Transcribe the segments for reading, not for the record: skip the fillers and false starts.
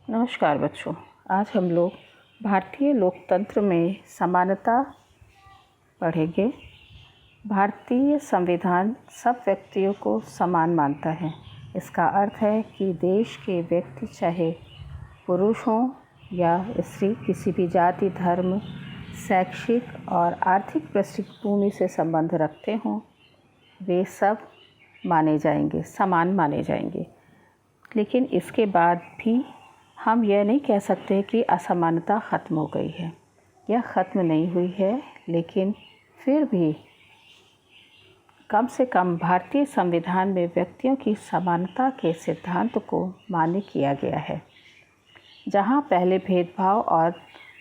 नमस्कार बच्चों। आज हम लोग भारतीय लोकतंत्र में समानता पढ़ेंगे। भारतीय संविधान सब व्यक्तियों को समान मानता है। इसका अर्थ है कि देश के व्यक्ति चाहे पुरुष हों या स्त्री, किसी भी जाति, धर्म, शैक्षिक और आर्थिक पृष्ठभूमि से संबंध रखते हों, वे सब माने जाएंगे, समान माने जाएंगे। लेकिन इसके बाद भी हम यह नहीं कह सकते कि असमानता ख़त्म हो गई है। यह ख़त्म नहीं हुई है, लेकिन फिर भी कम से कम भारतीय संविधान में व्यक्तियों की समानता के सिद्धांत को मान्य किया गया है। जहां पहले भेदभाव और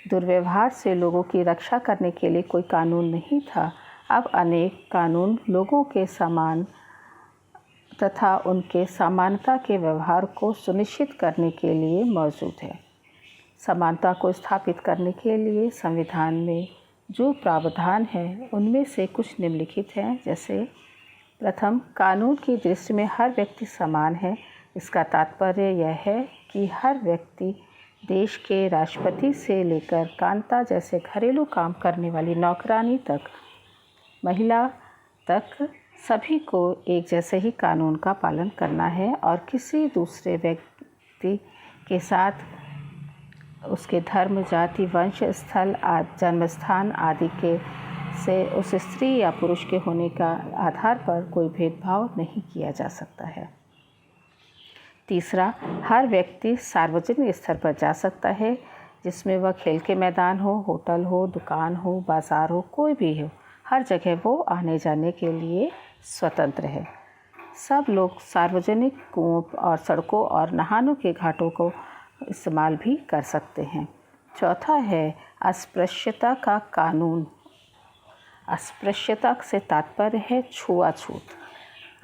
दुर्व्यवहार से लोगों की रक्षा करने के लिए कोई कानून नहीं था, अब अनेक कानून लोगों के समान तथा उनके समानता के व्यवहार को सुनिश्चित करने के लिए मौजूद है। समानता को स्थापित करने के लिए संविधान में जो प्रावधान है उनमें से कुछ निम्नलिखित हैं। जैसे प्रथम, कानून की दृष्टि में हर व्यक्ति समान है। इसका तात्पर्य यह है कि हर व्यक्ति देश के राष्ट्रपति से लेकर कांता जैसे घरेलू काम करने वाली नौकरानी तक, महिला तक, सभी को एक जैसे ही कानून का पालन करना है और किसी दूसरे व्यक्ति के साथ उसके धर्म, जाति, वंश, स्थल, जन्मस्थान आदि के से उस स्त्री या पुरुष के होने का आधार पर कोई भेदभाव नहीं किया जा सकता है। तीसरा, हर व्यक्ति सार्वजनिक स्तर पर जा सकता है, जिसमें वह खेल के मैदान हो, होटल हो, दुकान हो, बाज़ार हो, कोई भी हो, हर जगह वो आने जाने के लिए स्वतंत्र है। सब लोग सार्वजनिक कुओं और सड़कों और नहानों के घाटों को इस्तेमाल भी कर सकते हैं। चौथा है अस्पृश्यता का कानून। अस्पृश्यता से तात्पर्य है छुआछूत।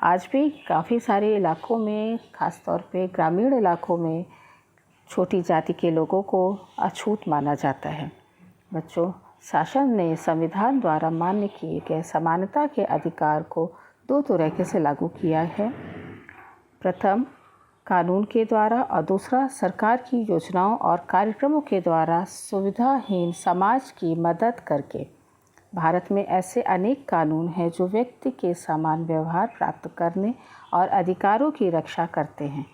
आज भी काफ़ी सारे इलाकों में, ख़ासतौर पे ग्रामीण इलाकों में, छोटी जाति के लोगों को अछूत माना जाता है। बच्चों, शासन ने संविधान द्वारा मान्य किए गए समानता के अधिकार को दो तरीके से लागू किया है। प्रथम, कानून के द्वारा, और दूसरा, सरकार की योजनाओं और कार्यक्रमों के द्वारा सुविधाहीन समाज की मदद करके। भारत में ऐसे अनेक कानून हैं जो व्यक्ति के समान व्यवहार प्राप्त करने और अधिकारों की रक्षा करते हैं।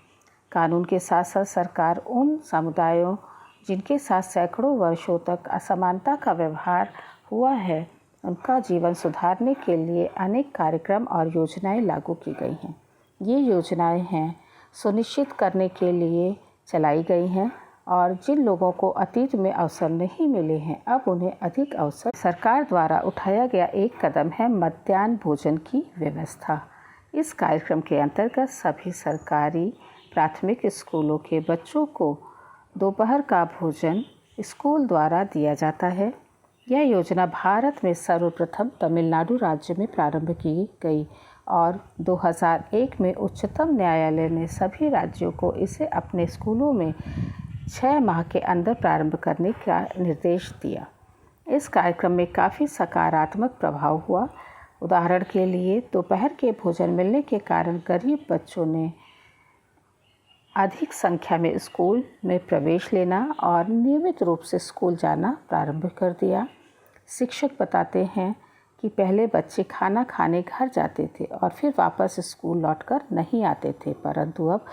कानून के साथ साथ सरकार उन समुदायों जिनके साथ सैकड़ों वर्षों तक असमानता का व्यवहार हुआ है, उनका जीवन सुधारने के लिए अनेक कार्यक्रम और योजनाएं लागू की गई हैं। ये योजनाएं हैं सुनिश्चित करने के लिए चलाई गई हैं, और जिन लोगों को अतीत में अवसर नहीं मिले हैं, अब उन्हें अधिक अवसर। सरकार द्वारा उठाया गया एक कदम है मध्याह्न भोजन की व्यवस्था। इस कार्यक्रम के अंतर्गत सभी सरकारी प्राथमिक स्कूलों के बच्चों को दोपहर का भोजन स्कूल द्वारा दिया जाता है। यह योजना भारत में सर्वप्रथम तमिलनाडु राज्य में प्रारंभ की गई और 2001 में उच्चतम न्यायालय ने सभी राज्यों को इसे अपने स्कूलों में 6 माह के अंदर प्रारंभ करने का निर्देश दिया। इस कार्यक्रम में काफ़ी सकारात्मक प्रभाव हुआ। उदाहरण के लिए, दोपहर के भोजन मिलने के कारण गरीब बच्चों ने अधिक संख्या में स्कूल में प्रवेश लेना और नियमित रूप से स्कूल जाना प्रारंभ कर दिया। शिक्षक बताते हैं कि पहले बच्चे खाना खाने घर जाते थे और फिर वापस स्कूल लौटकर नहीं आते थे, परंतु अब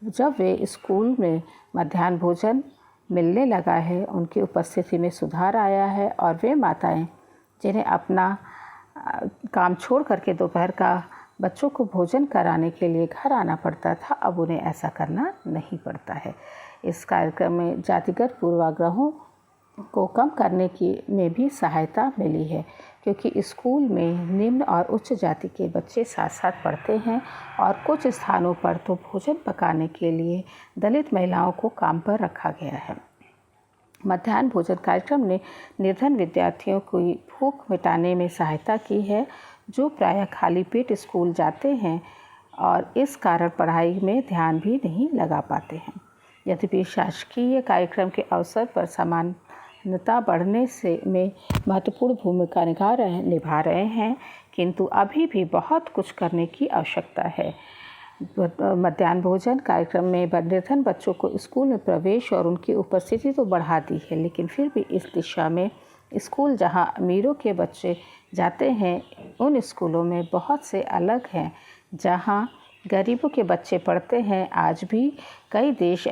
जब वे स्कूल में मध्याह्न भोजन मिलने लगा है, उनकी उपस्थिति में सुधार आया है और वे माताएं जिन्हें अपना काम छोड़ करके दोपहर का बच्चों को भोजन कराने के लिए घर आना पड़ता था, अब उन्हें ऐसा करना नहीं पड़ता है। इस कार्यक्रम में जातिगत पूर्वाग्रहों को कम करने की में भी सहायता मिली है, क्योंकि स्कूल में निम्न और उच्च जाति के बच्चे साथ साथ पढ़ते हैं और कुछ स्थानों पर तो भोजन पकाने के लिए दलित महिलाओं को काम पर रखा गया है। मध्याह्न भोजन कार्यक्रम ने निर्धन विद्यार्थियों की भूख मिटाने में सहायता की है, जो प्रायः खाली पेट स्कूल जाते हैं और इस कारण पढ़ाई में ध्यान भी नहीं लगा पाते हैं। यद्यपि शासकीय कार्यक्रम के अवसर पर समानता बढ़ने से में महत्वपूर्ण भूमिका निभा रहे हैं, किंतु अभी भी बहुत कुछ करने की आवश्यकता है। मध्याह्न भोजन कार्यक्रम में निर्धन बच्चों को स्कूल में प्रवेश और उनकी उपस्थिति तो बढ़ा दी है, लेकिन फिर भी इस दिशा में स्कूल जहां अमीरों के बच्चे जाते हैं, उन स्कूलों में बहुत से अलग हैं जहां गरीबों के बच्चे पढ़ते हैं। आज भी कई देश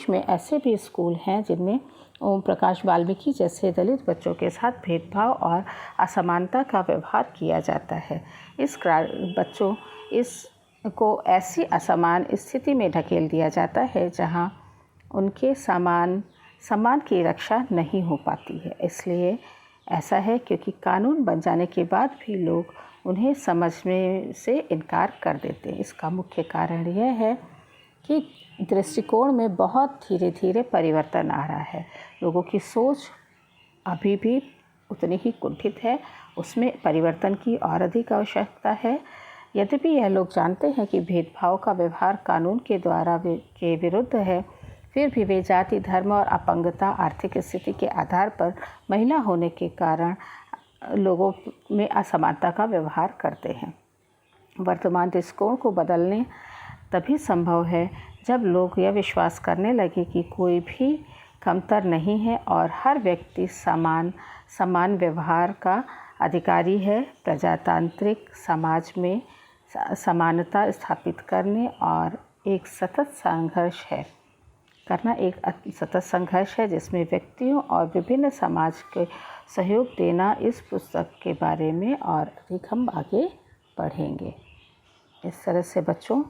में ऐसे भी स्कूल हैं जिनमें ओम प्रकाश वाल्मीकि जैसे दलित बच्चों के साथ भेदभाव और असमानता का व्यवहार किया जाता है। बच्चों को ऐसी असमान स्थिति में ढकेल दिया जाता है जहां उनके सम्मान की रक्षा नहीं हो पाती है। इसलिए ऐसा है क्योंकि कानून बन जाने के बाद भी लोग उन्हें समझने से इनकार कर देते हैं। इसका मुख्य कारण यह है कि दृष्टिकोण में बहुत धीरे धीरे परिवर्तन आ रहा है। लोगों की सोच अभी भी उतनी ही कुंठित है, उसमें परिवर्तन की और अधिक आवश्यकता है। यद्यपि यह लोग जानते हैं कि भेदभाव का व्यवहार कानून के द्वारा के विरुद्ध है, फिर भी वे जाति, धर्म और अपंगता, आर्थिक स्थिति के आधार पर महिला होने के कारण लोगों में असमानता का व्यवहार करते हैं। वर्तमान दृष्टिकोण को बदलने तभी संभव है जब लोग यह विश्वास करने लगे कि कोई भी कमतर नहीं है और हर व्यक्ति समान व्यवहार का अधिकारी है। प्रजातांत्रिक समाज में समानता स्थापित करने और एक सतत संघर्ष है जिसमें व्यक्तियों और विभिन्न समाज के सहयोग देना। इस पुस्तक के बारे में और अधिक हम आगे पढ़ेंगे। इस तरह से बच्चों,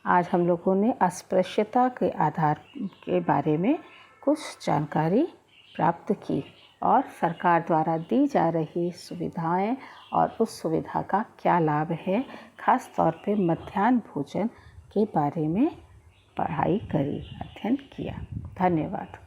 आज हम लोगों ने अस्पृश्यता के आधार के बारे में कुछ जानकारी प्राप्त की और सरकार द्वारा दी जा रही सुविधाएं और उस सुविधा का क्या लाभ है, खास तौर पे मध्याह्न भोजन के बारे में पढ़ाई करी, अध्ययन किया। धन्यवाद।